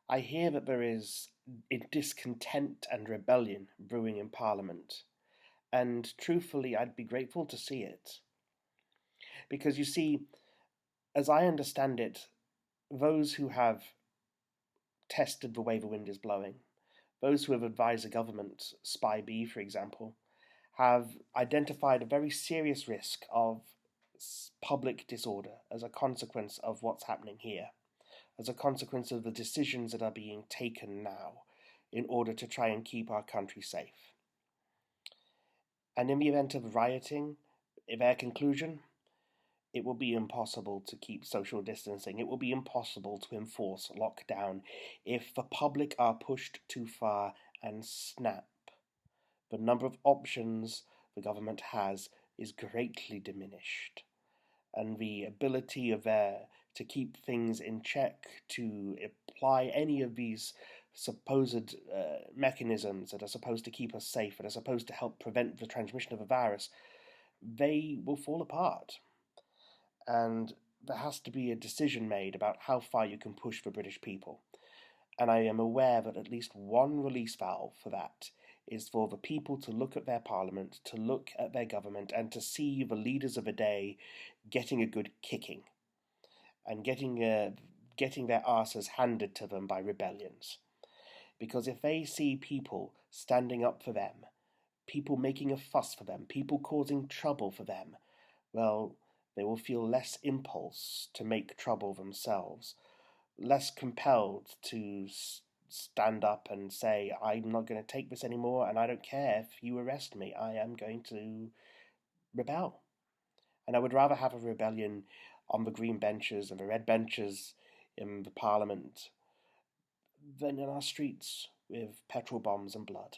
I hear that there is a discontent and rebellion brewing in Parliament, and truthfully, I'd be grateful to see it. Because you see, as I understand it, those who have tested the way the wind is blowing, those who have advised the government, Spy B, for example, have identified a very serious risk of public disorder as a consequence of what's happening here, as a consequence of the decisions that are being taken now in order to try and keep our country safe. And in the event of rioting, their conclusion, it will be impossible to keep social distancing. It will be impossible to enforce lockdown if the public are pushed too far and snap. The number of options the government has is greatly diminished, and the ability of there to keep things in check, to apply any of these supposed mechanisms that are supposed to keep us safe, that are supposed to help prevent the transmission of a virus, they will fall apart. And there has to be a decision made about how far you can push the British people. And I am aware that at least one release valve for that is for the people to look at their parliament, to look at their government, and to see the leaders of a day getting a good kicking and getting their asses handed to them by rebellions. Because if they see people standing up for them, people making a fuss for them, people causing trouble for them, well, they will feel less impulse to make trouble themselves, less compelled to stand up and say, I'm not going to take this anymore, and I don't care if you arrest me, I am going to rebel. And I would rather have a rebellion on the green benches and the red benches in the parliament than in our streets with petrol bombs and blood.